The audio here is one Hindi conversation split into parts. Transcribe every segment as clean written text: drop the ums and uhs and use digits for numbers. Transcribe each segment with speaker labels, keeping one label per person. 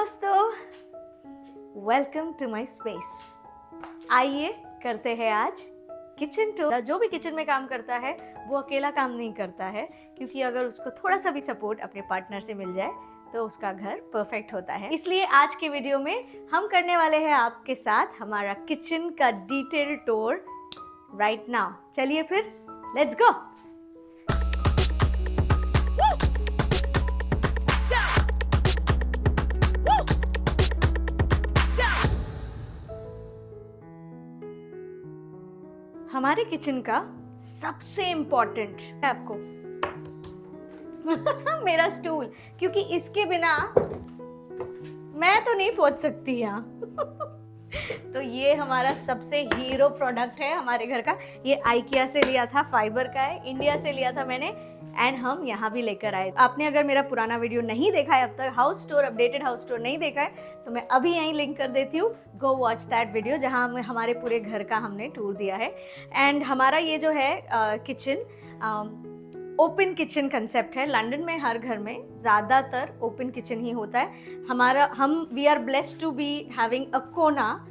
Speaker 1: दोस्तों, वेलकम टू माय स्पेस। आइए करते हैं आज किचन टूर। जो भी किचन में काम करता है वो अकेला काम नहीं करता है, क्योंकि अगर उसको थोड़ा सा भी सपोर्ट अपने पार्टनर से मिल जाए तो उसका घर परफेक्ट होता है। इसलिए आज के वीडियो में हम करने वाले हैं आपके साथ हमारा किचन का डिटेल टूर राइट नाउ। चलिए फिर लेट्स गो। हमारे किचन का सबसे इम्पोर्टेंट है आपको मेरा स्टूल, क्योंकि इसके बिना मैं तो नहीं पहुंच सकती यहाँ तो ये हमारा सबसे हीरो प्रोडक्ट है हमारे घर का। ये आइकिया से लिया था, फाइबर का है, इंडिया से लिया था मैंने, एंड हम यहाँ भी लेकर आए। आपने अगर मेरा पुराना वीडियो नहीं देखा है अब तक, house tour, updated house tour नहीं देखा है, तो मैं अभी यहीं लिंक कर देती हूँ। गो वॉच दैट वीडियो, जहाँ हमें हमारे पूरे घर का हमने टूर दिया है। एंड हमारा ये जो है किचन ओपन किचन कंसेप्ट है। लंदन में हर घर में ज़्यादातर ओपन किचन ही होता है। We are blessed to be having a कोना,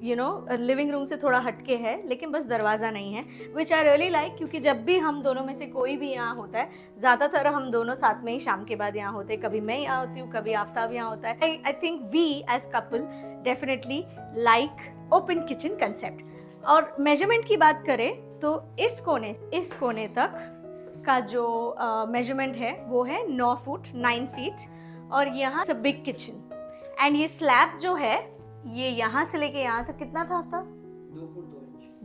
Speaker 1: यू नो, लिविंग रूम से थोड़ा हटके है, लेकिन बस दरवाज़ा नहीं है, विच आई रियली लाइक, क्योंकि जब भी हम दोनों में से कोई भी यहाँ होता है, ज़्यादातर हम दोनों साथ में ही शाम के बाद यहाँ होते हैं। कभी मैं यहाँ होती हूँ, कभी आफ्ताब यहाँ होता है। I think we as couple definitely like open kitchen concept. और मेजरमेंट की बात करें तो इस कोने तक का जो मेजरमेंट है वो है 9 फुट 9 फीट, और यहाँ से बिग किचन। एंड ये स्लैब जो है ये यहाँ से लेके यहाँ तक कितना था आफ्ताब?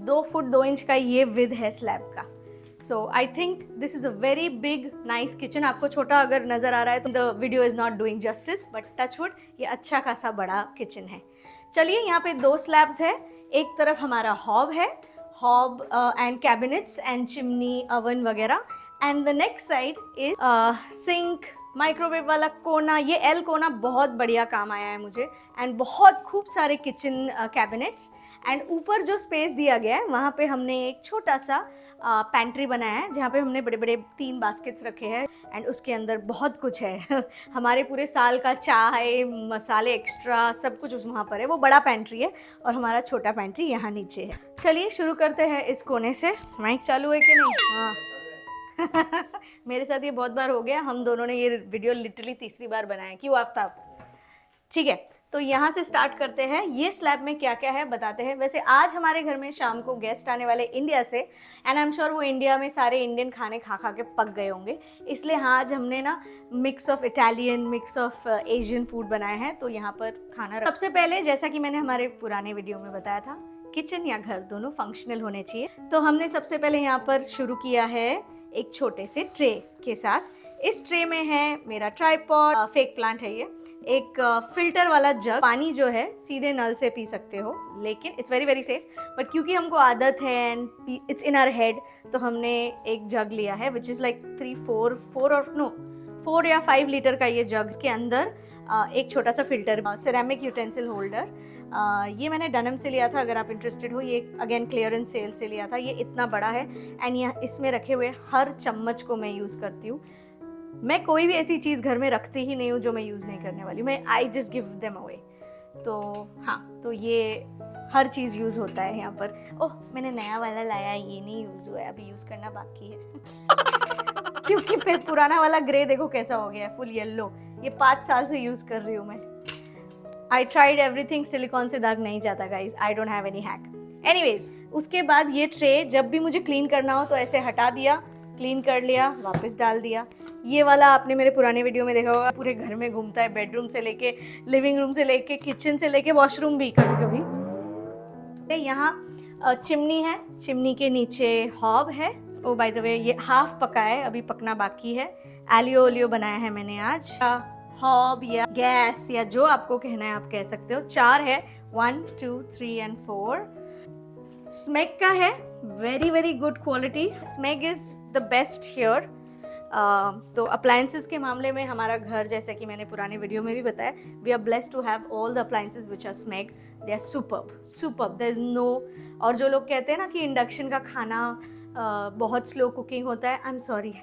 Speaker 1: 2 फुट 2 इंच का ये विद है स्लैब का। So I think this is a very big nice kitchen. आपको छोटा अगर नजर आ रहा है तो the video is not doing justice, but touch wood ये अच्छा खासा बड़ा किचन है। चलिए, यहाँ पे 2 स्लैब्स है। एक तरफ हमारा हॉब है, hob and cabinets and chimney, oven वगैरह, and the next side is sink, microwave वाला कोना। ये एल कोना बहुत बढ़िया काम आया है मुझे, एंड बहुत खूब सारे किचन कैबिनेट्स। एंड ऊपर जो स्पेस दिया गया है वहाँ पे हमने एक छोटा सा पैंट्री बनाया है, जहाँ पे हमने बड़े बड़े 3 बास्केट्स रखे हैं, एंड उसके अंदर बहुत कुछ है हमारे पूरे साल का चाय, मसाले, एक्स्ट्रा सब कुछ वहाँ पर है। वो बड़ा पैंट्री है और हमारा छोटा पैंट्री यहाँ नीचे है। चलिए शुरू करते हैं इस कोने से। माइक चालू है कि नहीं? हाँ मेरे साथ ये बहुत बार हो गया। हम दोनों ने ये वीडियो लिटरली तीसरी बार बनाया। क्यों आफ्ताब? ठीक है, तो यहाँ से स्टार्ट करते हैं। ये स्लैब में क्या क्या है बताते हैं। वैसे आज हमारे घर में शाम को गेस्ट आने वाले इंडिया से, एंड आई एम श्योर वो इंडिया में सारे इंडियन खाने खा खा के पक गए होंगे, इसलिए हाँ आज हमने ना mix of Italian, mix of Asian food बनाए हैं। तो यहाँ पर खाना सबसे पहले, जैसा कि मैंने हमारे पुराने वीडियो में बताया था, किचन या घर दोनों फंक्शनल होने चाहिए। तो हमने सबसे पहले यहाँ पर शुरू किया है एक छोटे से ट्रे के साथ। इस ट्रे में है मेरा ट्राइपॉड, फेक प्लांट है ये, एक फिल्टर वाला जग। पानी जो है सीधे नल से पी सकते हो, लेकिन it's very very safe, but क्योंकि हमको आदत है and it's in our head, तो हमने एक जग लिया है विच इज़ लाइक 4 या 5 लीटर का ये जग। इसके अंदर एक छोटा सा फिल्टर, सिरेमिक यूटेंसिल होल्डर। ये मैंने डनम से लिया था, अगर आप इंटरेस्टेड हो। ये अगेन क्लियरेंस सेल से लिया था। ये इतना बड़ा है, एंड यहाँ इसमें रखे हुए हर चम्मच को मैं यूज़ करती हूँ। मैं कोई भी ऐसी चीज़ घर में रखती ही नहीं हूँ जो मैं यूज़ नहीं करने वाली। मैं I just give them away. तो हाँ, तो ये हर चीज़ यूज़ होता है यहाँ पर। ओह, मैंने नया वाला लाया, ये नहीं यूज़ हुआ है, अभी यूज़ करना बाकी है क्योंकि फिर पुराना वाला ग्रे देखो कैसा हो गया है, फुल येलो। ये 5 साल से यूज़ कर रही हूँ मैं। आई ट्राइड एवरीथिंग, सिलिकॉन से दाग नहीं जाता guys, I don't have any hack. Anyways, उसके बाद ये ट्रे जब भी मुझे क्लीन करना हो तो ऐसे हटा दिया, क्लीन कर लिया, वापस डाल दिया। ये वाला आपने मेरे पुराने वीडियो में देखा होगा, पूरे घर में घूमता है, बेडरूम से लेके लिविंग रूम से लेके किचन से लेके वॉशरूम भी कभी कभी। यहाँ चिमनी है, चिमनी के नीचे हॉब है। ओ बाय द वे, ये हाफ पका है, अभी पकना बाकी है। एलियो ओलियो बनाया है मैंने आज। हॉब या गैस या जो आपको कहना है आप कह सकते हो। 4 है, 1 2 3 एंड 4। स्मेग का है, very very good quality. Smeg is the best here. तो अप्लायंसेस के मामले में हमारा घर, जैसे कि मैंने पुराने वीडियो में भी बताया, we are blessed to have all the appliances which are Smeg. They are superb, there is no. और जो लोग कहते हैं ना कि इंडक्शन का खाना बहुत स्लो कुकिंग होता है, आई एम सॉरी,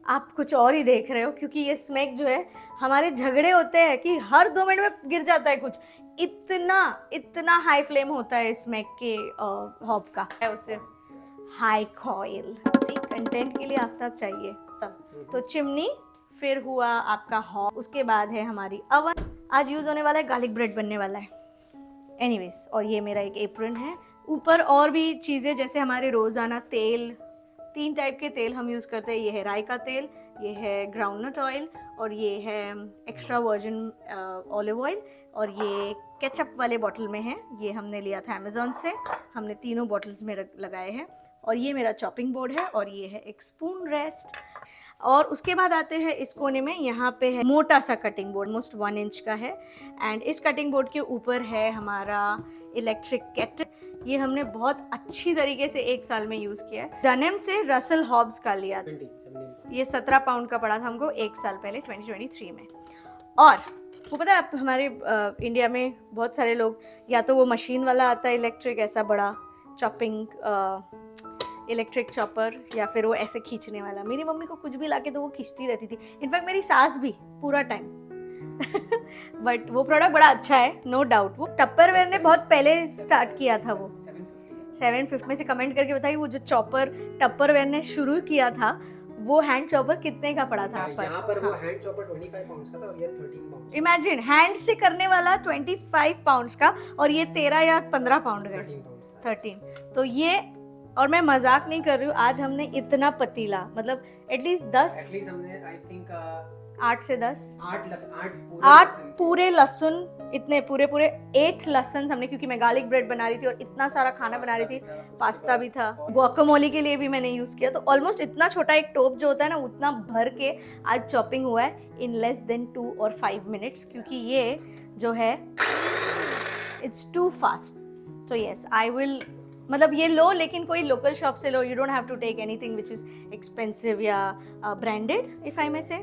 Speaker 1: आप कुछ और ही देख रहे हो, क्योंकि ये स्मेग जो है हमारे झगड़े होते हैं कि हर 2 मिनट में गिर जाता है कुछ, इतना हाई फ्लेम होता है इस मैक के हॉब का, है उसे हाई कॉइल। सी कंटेंट के लिए आफ्ताब चाहिए तब। तो चिमनी, फिर हुआ आपका हॉब, उसके बाद है हमारी अवन। आज यूज होने वाला है, गार्लिक ब्रेड बनने वाला है एनीवेज। और ये मेरा एक एप्रन है। ऊपर और भी चीज़ें जैसे हमारे रोज़ाना तेल, 3 टाइप के तेल हम यूज़ करते हैं। ये है राई का तेल, ये है ग्राउंडनट ऑयल, और ये है एक्स्ट्रा वर्जिन ऑलिव ऑयल, और ये केचप वाले बॉटल में है। ये हमने लिया था अमेज़ॉन से, हमने तीनों बॉटल्स में लगाए हैं। और ये मेरा चॉपिंग बोर्ड है, और ये है एक स्पून रेस्ट। और उसके बाद आते हैं इस कोने में, यहाँ पे है मोटा सा कटिंग बोर्ड, मोस्ट 1 इंच का है। एंड इस कटिंग बोर्ड के ऊपर है हमारा इलेक्ट्रिक केटल। ये हमने बहुत अच्छी तरीके से 1 साल में यूज़ किया है। डनेम से रसल हॉब्स का लिया था, ये 17 पाउंड का पड़ा था हमको 1 साल पहले 2023 में। और वो पता है हमारे इंडिया में बहुत सारे लोग, या तो वो मशीन वाला आता है इलेक्ट्रिक, ऐसा बड़ा चॉपिंग इलेक्ट्रिक चॉपर, या फिर वो ऐसे खींचने वाला। मेरी मम्मी को कुछ भी लाके तो वो खींचती रहती थी, इनफैक्ट मेरी सास भी पूरा टाइम। बट वो प्रोडक्ट बड़ा अच्छा है, नो डाउट। वो टप्परवेयर ने बहुत पहले स्टार्ट किया था, वो 750 में से कमेंट करके बताइए, वो जो चॉपर टप्परवेयर ने शुरू किया था, वो हैंड चॉपर कितने का पड़ा था?
Speaker 2: यहाँ पर वो हैंड चॉपर 25 पाउंड्स का था, और ये 13 पाउंड्स।
Speaker 1: इमेजिन, हैंड से करने वाला 25 पाउंड्स का, और ये 13 या 15 पाउंड का 13। तो ये, और मैं मजाक नहीं कर रही हूँ, आज हमने इतना पतीला, मतलब एटलीस्ट 10,
Speaker 2: हमने आई थिंक
Speaker 1: 8 से 10,
Speaker 2: 8
Speaker 1: पूरे लहसुन, इतने पूरे 8 लहसुन हमने, क्योंकि मैं गार्लिक ब्रेड बना रही थी और इतना सारा खाना बना रही थी, पास्ता भी था, गुआकामोली के लिए भी मैंने यूज़ किया। तो ऑलमोस्ट इतना छोटा एक टोप जो होता है ना, उतना भर के आज चॉपिंग हुआ है इन लेस देन 2 और 5 मिनट्स, क्योंकि ये जो है इट्स टू फास्ट। तो यस, आई विल, मतलब ये लो, लेकिन कोई लोकल शॉप से लो, you don't have to take anything which is expensive या branded, if I may say.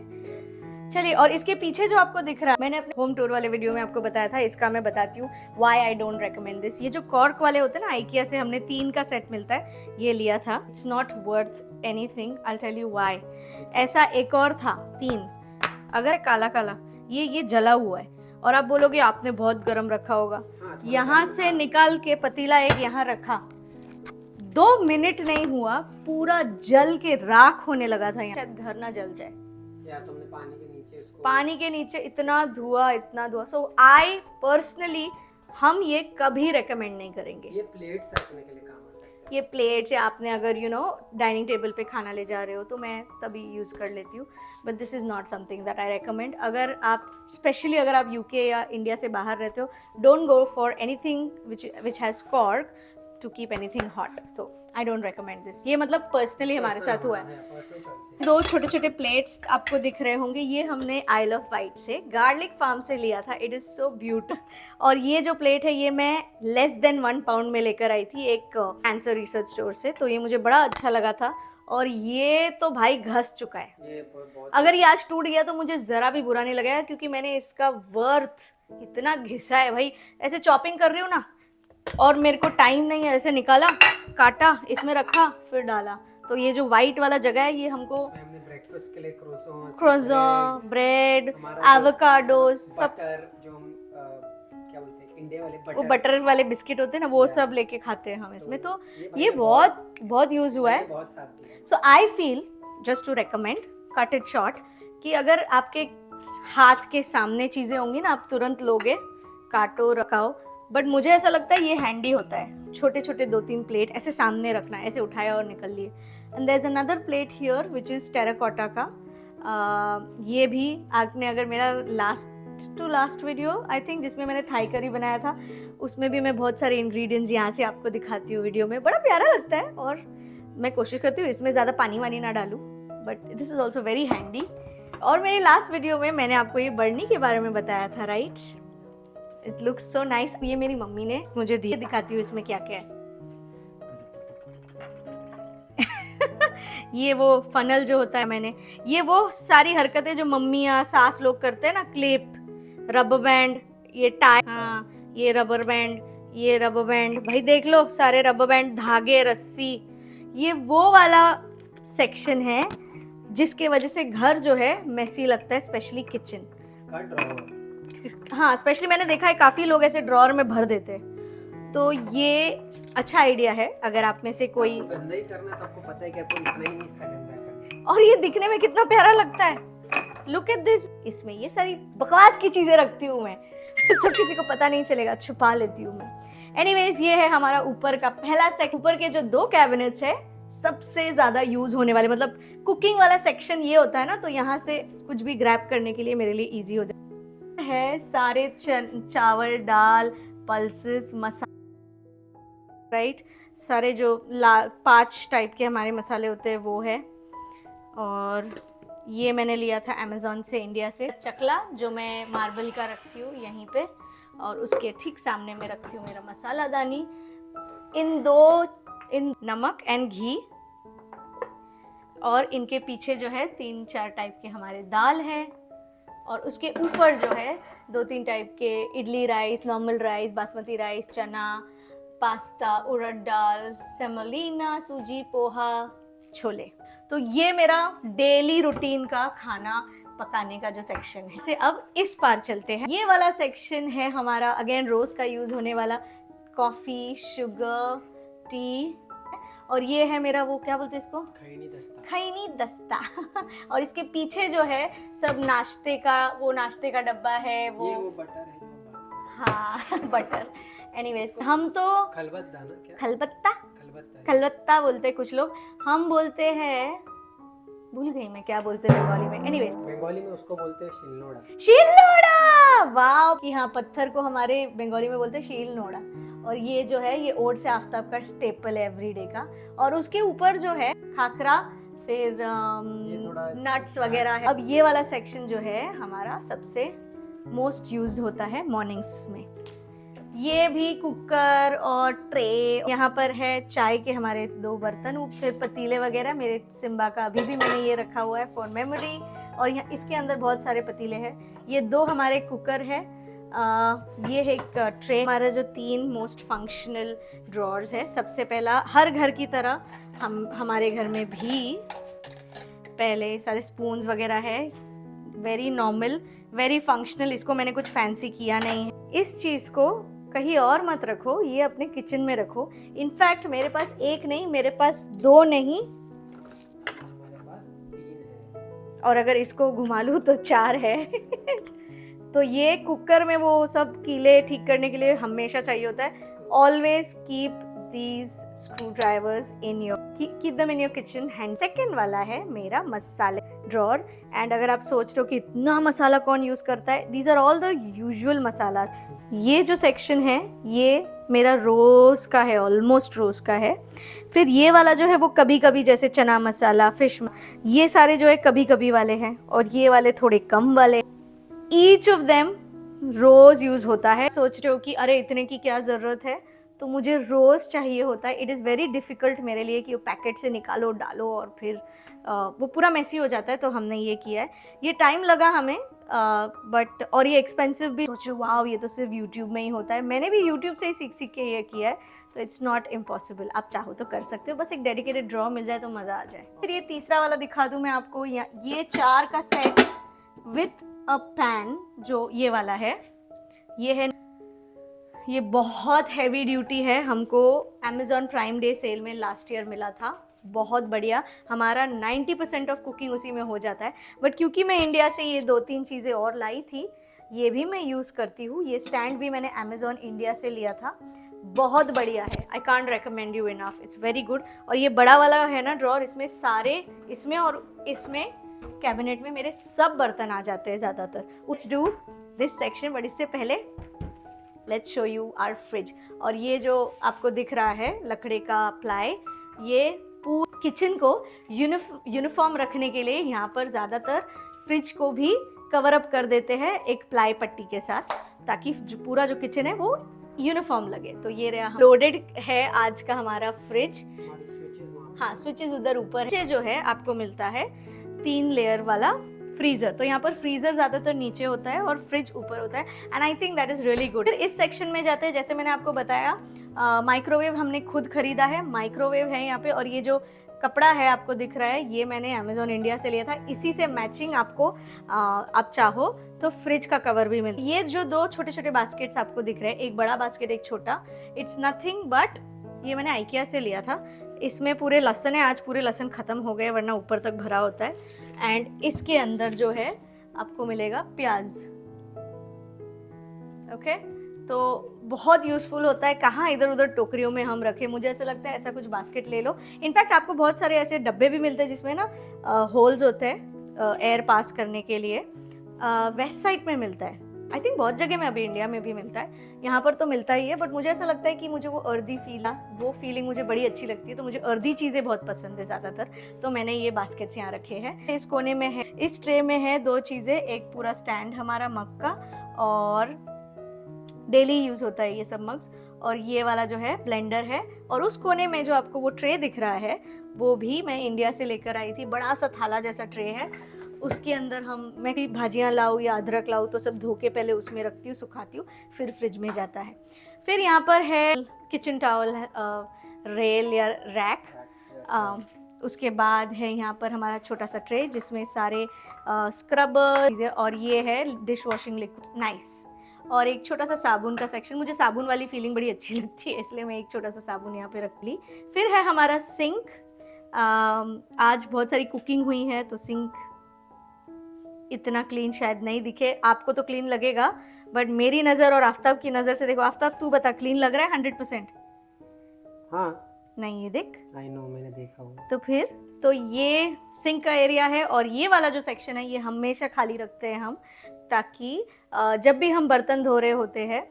Speaker 1: चलिए, और इसके पीछे जो आपको दिख रहा है, मैंने अपने होम टूर वाले वीडियो में आपको बताया था, इसका मैं बताती हूँ why I don't recommend this. ये जो कॉर्क वाले होते हैं ना, आइकिया से हमने 3 का सेट मिलता है, ये लिया था। It's not worth anything, I tell you why. ऐसा एक और था 3, अगर काला काला, ये जला हुआ है, और आप बोलोगे आपने बहुत गर्म रखा होगा। यहाँ से निकाल के पतीला एक यहाँ रखा, 2 मिनट नहीं हुआ, पूरा जल के राख होने लगा था। शायद घर ना जल जाए,
Speaker 2: या तुमने
Speaker 1: पानी के नीचे इतना धुआं। सो आई पर्सनली, हम ये कभी रेकमेंड नहीं करेंगे।
Speaker 2: ये प्लेट्स रखने के लिए काम आ सकता है।
Speaker 1: ये प्लेट्स, या आपने अगर डाइनिंग टेबल पे खाना ले जा रहे हो, तो मैं तभी यूज़ कर लेती हूँ। But this is not something that I recommend. अगर आप, स्पेशली अगर आप यूके या इंडिया से बाहर रहते हो, don't go for anything which has cork to keep anything hot. तो आई डोंट रेकमेंड दिस। ये मतलब पर्सनली हमारे साथ हुआ है। 2 छोटे छोटे प्लेट्स आपको दिख रहे होंगे, ये हमने आइल ऑफ वाइट से, गार्लिक फार्म से लिया था। It is so beautiful. और ये जो प्लेट है, ये मैं लेस देन 1 पाउंड में लेकर आई थी एक कैंसर रिसर्च स्टोर से, तो ये मुझे बड़ा अच्छा लगा था। और ये तो भाई घस चुका है, अगर ये आज टूट गया तो मुझे ज़रा भी बुरा नहीं लगेगा, क्योंकि मैंने इसका वर्थ इतना घिसा है भाई। ऐसे चॉपिंग कर रही हूँ ना, और मेरे को टाइम नहीं है, ऐसे निकाला, काटा, इसमें रखा, फिर डाला। तो ये जो वाइट वाला जगह है, ये हमको
Speaker 2: हमने ब्रेकफास्ट के लिए
Speaker 1: क्रोज़ों, ब्रेड, एवोकाडोस, सब,
Speaker 2: जो हम क्या बोलते हैं, इंडिया वाले बटर,
Speaker 1: वो बटर वाले बिस्किट होते हैं ना, वो सब लेके खाते हैं हम इसमें। तो ये बहुत यूज हुआ है। So I feel just to recommend, cut it short, कि अगर आपके हाथ के सामने चीज़ें होंगी ना, आप तुरंत लोगे, काटो, रखाओ। बट मुझे ऐसा लगता है ये हैंडी होता है, छोटे छोटे 2-3 प्लेट ऐसे सामने रखना, ऐसे उठाया और निकल लिए। And there is another plate here which is terracotta का। ये भी आपने, अगर मेरा लास्ट वीडियो आई थिंक जिसमें मैंने थाई करी बनाया था, उसमें भी मैं बहुत सारे इंग्रेडिएंट्स यहाँ से आपको दिखाती हूँ वीडियो में, बड़ा प्यारा लगता है। और मैं कोशिश करती हूँ इसमें ज़्यादा पानी वानी ना डालूँ, but this is also very handy. और मेरे लास्ट वीडियो में मैंने आपको ये बर्नी के बारे में बताया था, right? It looks so nice. ये मेरी मम्मी ने मुझे दिया, दिखाती हूँ इसमें क्या क्या है। ये वो फनल जो होता है, मैंने ये वो सारी हरकतें जो मम्मी या सास लोग करते हैं ना, क्लिप, रबर बैंड, ये टाई, हाँ ये रबर बैंड, ये रबर बैंड, भाई देख लो सारे रबर बैंड, धागे, रस्सी, ये वो वाला सेक्शन है जिसके वजह से घर जो है मेसी लगता है, स्पेशली किचन।
Speaker 2: का ड्रॉवर।
Speaker 1: हाँ, स्पेशली मैंने देखा है काफ़ी लोग ऐसे ड्रॉअर में भर देते हैं, तो ये अच्छा आइडिया है अगर आप में से कोई।
Speaker 2: आपको गंदा ही करना है तो आपको पता है कि आपको लिखना ही नहीं इसका गंदा करना है।
Speaker 1: और ये दिखने में कितना प्यारा लगता है, लुक एट दिस। इसमें ये सारी बकवास की चीजें रखती हूँ मैं तो किसी को पता नहीं चलेगा, छुपा लेती हूँ मैं। एनीवेज, ये है हमारा ऊपर का पहला सेक्शन। ऊपर के जो 2 कैबिनेट्स है सबसे ज्यादा यूज होने वाले, मतलब कुकिंग वाला सेक्शन ये होता है ना, तो यहाँ से कुछ भी ग्रैब करने के लिए मेरे लिए इजी हो जाता है। सारे चावल, दाल, पल्सेस, मसाला, राइट, सारे जो 5 टाइप के हमारे मसाले होते हैं वो है। और ये मैंने लिया था अमेज़ॉन से, इंडिया से। चकला जो मैं मार्बल का रखती हूँ यहीं पे, और उसके ठीक सामने में रखती हूँ मेरा मसाला दानी। इन नमक एंड घी, और इनके पीछे जो है 3-4 टाइप के हमारे दाल है, और उसके ऊपर जो है 2-3 टाइप के idli rice, normal rice, basmati rice, चना, पास्ता, उड़द दाल, सेमोलिना, सूजी, पोहा, छोले। तो ये मेरा डेली रूटीन का खाना पकाने का जो सेक्शन है। से अब इस पार चलते हैं। ये वाला सेक्शन है हमारा अगेन रोज का यूज होने वाला कॉफी, शुगर, टी, और ये है मेरा वो क्या बोलते हैं इसको, खैनी दस्ता और इसके पीछे जो है सब नाश्ते का डब्बा है, वो
Speaker 2: बटर है जो हम बात
Speaker 1: हाँ बटर। एनीवेज, हम तो
Speaker 2: खलबत्ता ना, क्या
Speaker 1: खलबत्ता खलबत्ता बोलते हैं कुछ लोग, हम बोलते हैं, भूल गई मैं क्या बोलते हैं बंगाली में। एनीवेज,
Speaker 2: बंगाली में उसको बोलते हैं शिलनोड़ा।
Speaker 1: शीलनोड़ा, वाह, कि हाँ पत्थर को हमारे बंगाली में बोलते हैं शीलनोड़ा। और ये जो है ये ओट से आफ्ताब का स्टेपल है एवरीडे का, और उसके ऊपर जो है खाखरा, फिर नट्स वगैरह है। अब ये वाला सेक्शन जो है हमारा सबसे मोस्ट यूज्ड होता है मॉर्निंग्स में। ये भी कुकर और ट्रे, यहाँ पर है चाय के हमारे 2 बर्तन, फिर पतीले वगैरह। मेरे सिम्बा का अभी भी मैंने ये रखा हुआ है फॉर मेमोरी, और यहाँ इसके अंदर बहुत सारे पतीले हैं। ये 2 हमारे कुकर है। ये है एक ट्रे। हमारा जो 3 मोस्ट फंक्शनल ड्रॉर्स है, सबसे पहला हर घर की तरह हमारे घर में भी पहले सारे स्पून्स वगैरह है, वेरी नॉर्मल, वेरी फंक्शनल। इसको मैंने कुछ फैंसी किया नहीं है। इस चीज़ को कहीं और मत रखो, ये अपने किचन में रखो। इनफैक्ट मेरे पास 1 नहीं, मेरे पास 2 नहीं,
Speaker 2: हमारे पास 3 है,
Speaker 1: और अगर इसको घुमा लूँ तो 4 है तो ये कुकर में वो सब कीले ठीक करने के लिए हमेशा चाहिए होता है। Always keep these screw drivers in your keep them in your kitchen hand. Second वाला है मेरा मसाले ड्रॉर, एंड अगर आप सोच रहे हो कि इतना मसाला कौन यूज करता है, these are all the usual masalas. ये जो सेक्शन है ये मेरा रोज का है, ऑलमोस्ट रोज का है। फिर ये वाला जो है वो कभी कभी, जैसे चना मसाला, फिश, ये सारे जो है कभी कभी वाले हैं, और ये वाले थोड़े कम वाले। ईच ऑफ देम रोज यूज होता है। सोच रहे हो कि अरे इतने की क्या जरूरत है, तो मुझे रोज चाहिए होता है। इट इज़ वेरी डिफिकल्ट मेरे लिए कि वो पैकेट से निकालो, डालो, और फिर वो पूरा मेसी हो जाता है, तो हमने ये किया है। ये टाइम लगा हमें, बट और ये एक्सपेंसिव भी। सोचो वाओ, ये तो सिर्फ यूट्यूब में ही होता है। मैंने भी यूट्यूब से ही सीख के ये किया है, तो इट्स नॉट इम्पॉसिबल। आप चाहो तो कर सकते हो, बस एक डेडिकेटेड ड्रॉ मिल जाए तो मज़ा आ जाए। फिर ये तीसरा वाला दिखा दूँ मैं आपको, ये 4 का सेट विथ अ पैन, जो ये वाला है, ये है, ये बहुत हैवी ड्यूटी है। हमको अमेज़ॉन प्राइम डे सेल में लास्ट ईयर मिला था, बहुत बढ़िया। हमारा 90% ऑफ कुकिंग उसी में हो जाता है। बट क्योंकि मैं इंडिया से ये 2-3 चीज़ें और लाई थी, ये भी मैं यूज़ करती हूँ। ये स्टैंड भी मैंने अमेज़ॉन इंडिया से लिया था, बहुत बढ़िया है। I can't recommend you enough, it's very good. और ये बड़ा वाला है ना ड्रॉर, इसमें सारे, इसमें और इसमें कैबिनेट में मेरे सब बर्तन आ जाते हैं ज़्यादातर। Let's do this section, but इससे पहले let's show you our fridge. और ये जो आपको दिख रहा है लकड़ी का प्लाई, ये पूरे किचन को यूनिफॉर्म रखने के लिए यहाँ पर ज़्यादातर फ्रिज को भी कवर अप कर देते हैं एक प्लाई पट्टी के साथ, ताकि जो पूरा जो किचन है वो यूनिफॉर्म लगे। तो ये रहा लोडेड है आज का हमारा फ्रिज। हाँ, स्विचेस उधर ऊपर जो है आपको मिलता है 3 लेयर वाला फ्रीजर। तो यहाँ पर फ्रीजर ज़्यादातर नीचे होता है और फ्रिज ऊपर होता है, and I think that is really good. फिर इस सेक्शन में जाते हैं, जैसे मैंने आपको बताया माइक्रोवेव हमने खुद खरीदा है, माइक्रोवेव है यहाँ पे। और ये जो कपड़ा है आपको दिख रहा है, ये मैंने अमेजोन इंडिया से लिया था। इसी से मैचिंग आपको आप चाहो तो फ्रिज का कवर भी मिलता है। ये जो 2 छोटे छोटे बास्केट्स आपको दिख रहे हैं, एक बड़ा बास्केट एक छोटा, इट्स नथिंग बट ये मैंने आइकिया से लिया था। इसमें पूरे लहसुन है, आज पूरे लहसुन खत्म हो गए वरना ऊपर तक भरा होता है। एंड इसके अंदर जो है आपको मिलेगा प्याज। ओके तो बहुत यूज़फुल होता है। कहाँ इधर उधर टोकरियों में हम रखें, मुझे ऐसा लगता है ऐसा कुछ बास्केट ले लो। इनफैक्ट आपको बहुत सारे ऐसे डब्बे भी मिलते हैं जिसमें ना होल्स होते हैं एयर पास करने के लिए। वेस्ट साइड में मिलता है, आई थिंक बहुत जगह में, अभी इंडिया में भी मिलता है, यहाँ पर तो मिलता ही है। बट मुझे ऐसा लगता है कि मुझे वो अर्दी वो फीलिंग मुझे बड़ी अच्छी लगती है, तो मुझे अर्दी चीज़ें बहुत पसंद है ज़्यादातर। तो मैंने ये बास्केट्स यहाँ रखे हैं। इस कोने में है, इस ट्रे में है 2 चीज़ें, एक पूरा स्टैंड हमारा मग का, और डेली यूज़ होता है ये सब मग्स, और ये वाला जो है ब्लेंडर है। और उस कोने में जो आपको वो ट्रे दिख रहा है वो भी मैं इंडिया से लेकर आई थी, बड़ा सा थाला जैसा ट्रे है। उसके अंदर मैं भी भाजियाँ लाऊँ या अदरक लाऊँ तो सब धो के पहले उसमें रखती हूँ, सुखाती हूँ, फिर फ्रिज में जाता है। फिर यहाँ पर है किचन टॉवल रेल या रैक। उसके बाद है यहाँ पर हमारा छोटा सा ट्रे जिसमें सारे स्क्रबर चीज़ें, और ये है डिश वॉशिंग लिक्विड, नाइस। और एक छोटा सा साबुन का सेक्शन, मुझे साबुन वाली फीलिंग बड़ी अच्छी लगती है, इसलिए मैं एक छोटा सा साबुन यहाँ पे रख ली। फिर है हमारा सिंक। आज बहुत सारी कुकिंग हुई है तो सिंक इतना क्लीन शायद नहीं दिखे, आपको तो क्लीन लगेगा, बट मेरी नज़र और आफ्ताब की नज़र से देखो। आफ्ताब तू बता, क्लीन लग रहा है 100%?
Speaker 2: हाँ
Speaker 1: नहीं, ये देख,
Speaker 2: आई नो, मैंने देखा हुआ।
Speaker 1: तो फिर तो ये सिंक का एरिया है, और ये वाला जो सेक्शन है ये हमेशा खाली रखते हैं हम, ताकि जब भी हम बर्तन धो रहे होते हैं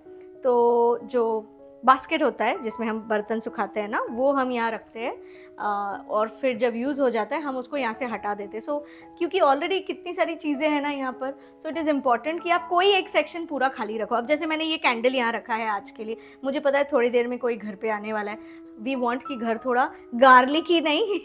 Speaker 1: तो जो बास्केट होता है जिसमें हम बर्तन सुखाते हैं ना, वो हम यहाँ रखते हैं, और फिर जब यूज़ हो जाता है हम उसको यहाँ से हटा देते हैं। सो क्योंकि ऑलरेडी कितनी सारी चीज़ें हैं ना यहाँ पर, सो इट इज़ इम्पॉर्टेंट कि आप कोई एक सेक्शन पूरा खाली रखो। अब जैसे मैंने ये कैंडल यहाँ रखा है आज के लिए, मुझे पता है थोड़ी देर में कोई घर पे आने वाला है, वी वांट कि घर थोड़ा गार्लिक ही नहीं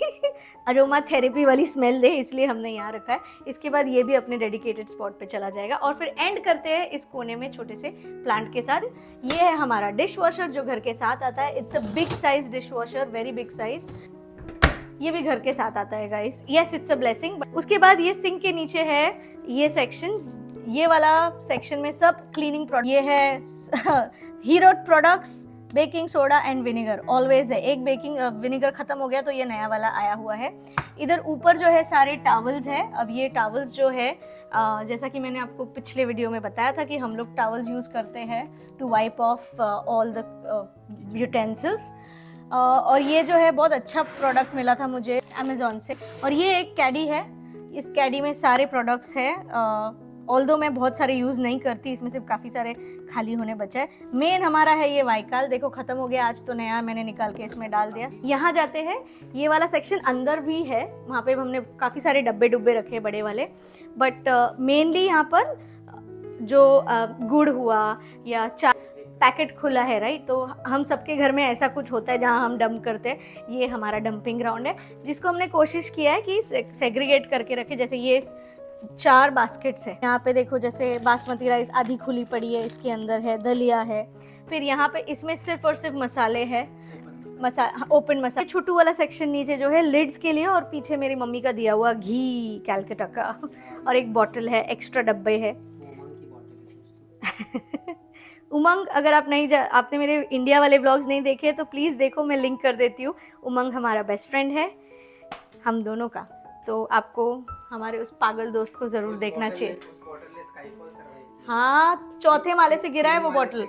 Speaker 1: अरोमा थेरेपी वाली स्मेल दे, इसलिए हमने यहाँ रखा है। इसके बाद ये भी अपने डेडिकेटेड स्पॉट पे चला जाएगा। और फिर एंड करते हैं इस कोने में छोटे से प्लांट के साथ। ये है हमारा डिश वॉशर जो घर के साथ आता है। It's a big size dish washer, very big size. ये भी घर के साथ आता है guys, yes it's a blessing. उसके बाद ये सिंक के नीचे है ये सेक्शन, ये वाला सेक्शन में सब क्लीनिंग प्रोडक्ट, ये है hero products, baking soda and vinegar always है। एक बेकिंग विनेगर खत्म हो गया तो ये नया वाला आया हुआ है। इधर ऊपर जो है सारे टॉवल्स है। अब ये टॉवल्स जो है जैसा कि मैंने आपको पिछले वीडियो में बताया था कि हम लोग टॉवल्स यूज़ करते हैं to wipe off all the utensils. और ये जो है बहुत अच्छा प्रोडक्ट मिला था मुझे अमेज़ॉन से। और ये एक कैडी है, इस कैडी में सारे प्रोडक्ट्स है। ऑल्दो मैं बहुत सारे यूज़ नहीं करती, इसमें सिर्फ काफ़ी सारे खाली होने बचा है। मेन हमारा है ये वाइकाल, देखो ख़त्म हो गया, आज तो नया मैंने निकाल के इसमें डाल दिया। यहाँ जाते हैं, ये वाला सेक्शन अंदर भी है, वहाँ पे हमने काफ़ी सारे डब्बे डुब्बे रखे हैं बड़े वाले। बट मेनली यहाँ पर जो गुड़ हुआ या चाय पैकेट खुला है, राइट, तो हम सबके घर में ऐसा कुछ होता है जहाँ हम डंप करते हैं। ये हमारा डंपिंग ग्राउंड है जिसको हमने कोशिश किया है कि सेग्रीगेट करके रखे। जैसे ये 4 बास्केट्स है, यहाँ पे देखो जैसे बासमती राइस आधी खुली पड़ी है, इसके अंदर है दलिया है। फिर यहाँ पे इसमें सिर्फ और सिर्फ मसाले है, ओपन मसाला। छोटू वाला सेक्शन नीचे जो है लिड्स के लिए, और पीछे मेरी मम्मी का दिया हुआ घी कैलकाटा का, और एक बॉटल है, एक्स्ट्रा डब्बे है। उमंग, अगर आप नहीं आपने मेरे इंडिया वाले व्लॉग्स नहीं देखे तो प्लीज़ देखो, मैं लिंक कर देती हूँ। उमंग हमारा बेस्ट फ्रेंड है हम दोनों का, तो आपको हमारे उस पागल दोस्त को ज़रूर देखना चाहिए। हाँ, 4थे माले से गिरा है वो बॉटल।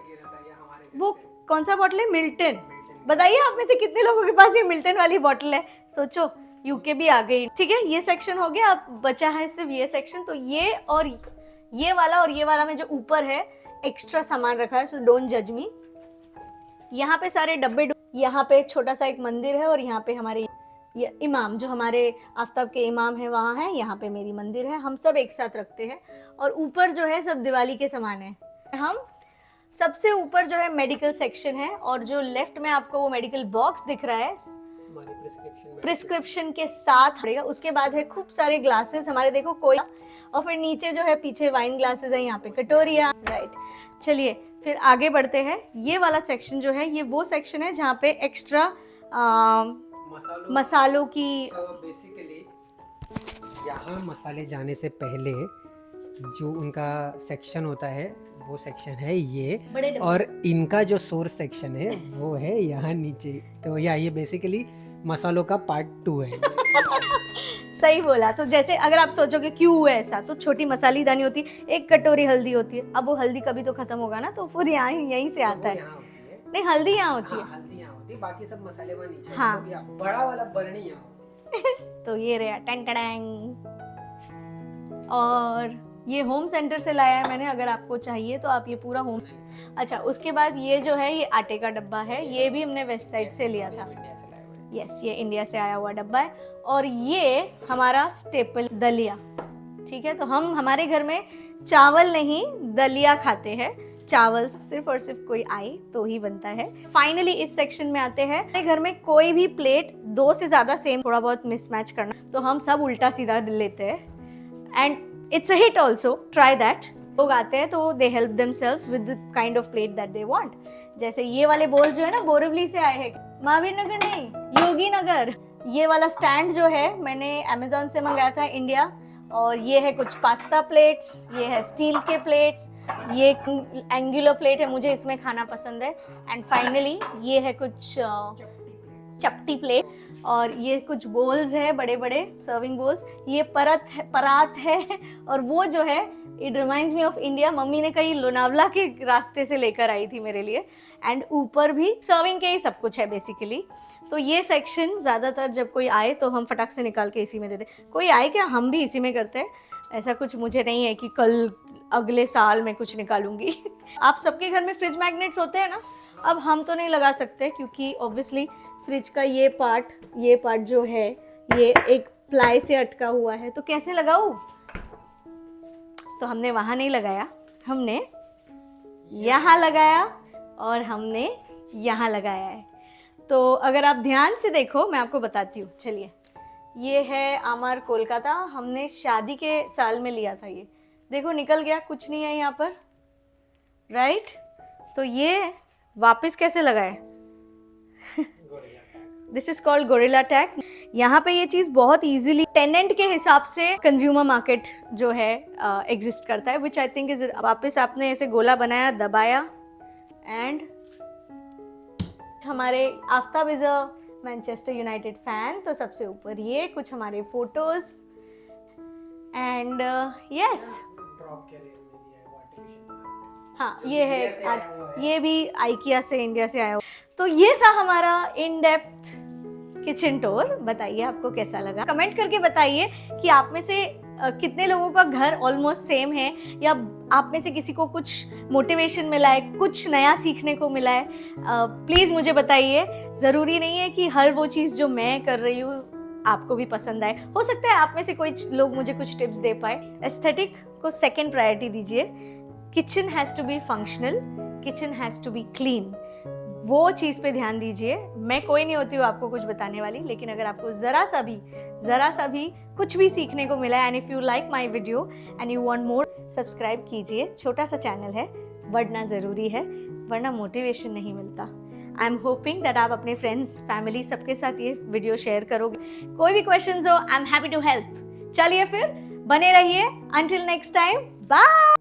Speaker 1: वो कौन सा बॉटल है? मिल्टन। बताइए आप में से कितने लोगों के पास ये मिल्टन वाली बॉटल है? सोचो, यूके भी आ गई। ठीक है, ये सेक्शन हो गया, अब बचा है सिर्फ ये सेक्शन। तो ये और ये वाला में जो ऊपर है एक्स्ट्रा सामान रखा है, सो डोंट जज मी। यहाँ पे सारे डब्बे, यहाँ पे छोटा सा एक मंदिर है, और यहाँ पे हमारे ये इमाम, जो हमारे आफ्ताब के इमाम है वहाँ है, यहाँ पे मेरी मंदिर है, हम सब एक साथ रखते हैं। और ऊपर जो है सब दिवाली के सामान है। हम सबसे ऊपर जो है मेडिकल सेक्शन है, और जो लेफ्ट में आपको वो मेडिकल बॉक्स दिख रहा है प्रिस्क्रिप्शन के साथ रहेगा। उसके बाद है खूब सारे ग्लासेस हमारे, देखो कोई, और फिर नीचे जो है पीछे वाइन ग्लासेस है, यहाँ पे कटोरिया, राइट। चलिए फिर आगे बढ़ते हैं। ये वाला सेक्शन जो है ये वो सेक्शन है जहाँ पे एक्स्ट्रा मसालों की।
Speaker 2: बेसिकली यहाँ मसाले जाने से पहले जो उनका सेक्शन होता है वो सेक्शन है ये,
Speaker 1: बड़े डब्बे।
Speaker 2: और इनका जो सोर्स सेक्शन है वो है यहाँ नीचे। तो ये बेसिकली मसालों का पार्ट 2 है।
Speaker 1: सही बोला। तो जैसे अगर आप सोचोगे क्यों हुआ ऐसा, तो छोटी मसाली दानी होती है, 1 कटोरी हल्दी होती है। अब वो हल्दी कभी तो खत्म होगा ना, तो फिर यहाँ यहीं से आता है।
Speaker 2: यहाँ होती है,
Speaker 1: नहीं, हल्दी यहाँ होती है।
Speaker 2: हल्दी यहाँ होती है, बाकी सब मसाले वहाँ नीचे।
Speaker 1: हाँ।
Speaker 2: होते हैं। बड़ा वाला बरनी यहाँ होती है।
Speaker 1: तो ये रहा टैंग टैंग। और ये होम सेंटर से लाया है मैंने, अगर आपको चाहिए तो आप ये पूरा होम। अच्छा, उसके बाद ये जो है ये आटे का डब्बा है, ये भी हमने वेस्ट साइड से लिया था। यस, ये इंडिया से आया हुआ डब्बा है। और ये हमारा स्टेपल दलिया, ठीक है। तो हम हमारे घर में चावल नहीं दलिया खाते हैं। चावल सिर्फ और सिर्फ कोई आए तो ही बनता है। फाइनली इस सेक्शन में आते हैं। हमारे घर में कोई भी प्लेट 2 से ज़्यादा सेम, थोड़ा बहुत मिसमैच करना, तो हम सब उल्टा सीधा लेते हैं। And it's a hit also, try that. लोग आते हैं तो they help themselves with the kind of plate that they want. जैसे ये वाले बोल जो है ना, बोरिवली से आए हैं, महावीर नगर नहीं, योगी नगर। ये वाला स्टैंड जो है मैंने अमेजोन से मंगाया था इंडिया। और ये है कुछ पास्ता प्लेट्स, ये है स्टील के प्लेट्स, ये एंगुलर प्लेट है, मुझे इसमें खाना पसंद है। एंड फाइनली ये है कुछ चपटी प्लेट, और ये कुछ बोल्स है, बड़े बड़े सर्विंग बोल्स। ये परात है। और वो जो है, it reminds me of India. Mummy ने कहीं लोनावला के रास्ते से लेकर आई थी मेरे लिए। एंड ऊपर भी सर्विंग के ही सब कुछ है बेसिकली। तो ये सेक्शन ज़्यादातर जब कोई आए तो हम फटाक से निकाल के इसी में देते। कोई आए क्या, हम भी इसी में करते हैं। ऐसा कुछ मुझे नहीं है कि कल अगले साल मैं कुछ निकालूंगी। आप सबके घर में फ्रिज मैग्नेट्स होते हैं ना। अब हम तो नहीं लगा सकते क्योंकि ऑब्वियसली फ्रिज का ये पार्ट जो है ये एक प्लाई से अटका हुआ है, तो कैसे लगाऊं? तो हमने वहाँ नहीं लगाया, हमने यहाँ लगाया और हमने यहाँ लगाया है। तो अगर आप ध्यान से देखो, मैं आपको बताती हूँ। चलिए, ये है अमर कोलकाता, हमने शादी के साल में लिया था। ये देखो निकल गया, कुछ नहीं है यहाँ पर, राइट। तो ये वापस कैसे लगाए? This is called gorilla tag. यहाँ पे ये चीज़ बहुत इजीली टेनेंट के हिसाब से कंज्यूमर मार्केट जो है एग्जिस्ट करता है, विच आई थिंक इज। वापस आपने ऐसे गोला बनाया, दबाया, एंड हमारे Aftab is a Manchester United fan, तो सबसे ऊपर ये कुछ हमारे फोटोज। एंड यस, हाँ ये है, ये भी आइकिया से, इंडिया से आया हुआ। तो ये था हमारा इन डेप्थ किचन टूर। बताइए आपको कैसा लगा, कमेंट करके बताइए कि आप में से कितने लोगों का घर ऑलमोस्ट सेम है, या आप में से किसी को कुछ मोटिवेशन मिला है, कुछ नया सीखने को मिला है। प्लीज़ मुझे बताइए। ज़रूरी नहीं है कि हर वो चीज़ जो मैं कर रही हूँ आपको भी पसंद आए। हो सकता है आप में से कोई लोग मुझे कुछ टिप्स दे पाए। एस्थेटिक को सेकंड प्रायोरिटी दीजिए। Kitchen has to be functional, kitchen has to be clean, वो चीज़ पे ध्यान दीजिए। मैं कोई नहीं होती हूँ आपको कुछ बताने वाली, लेकिन अगर आपको ज़रा सा भी कुछ भी सीखने को मिला, and if you like my video and you want more, subscribe कीजिए। छोटा सा चैनल है, बढ़ना ज़रूरी है, वरना मोटिवेशन नहीं मिलता। आई एम होपिंग दैट आप अपने फ्रेंड्स, फैमिली, सबके साथ ये वीडियो शेयर करोगे। कोई भी क्वेश्चंस हो, I am happy to help. चलिए फिर बने रहिए। Until next time, bye.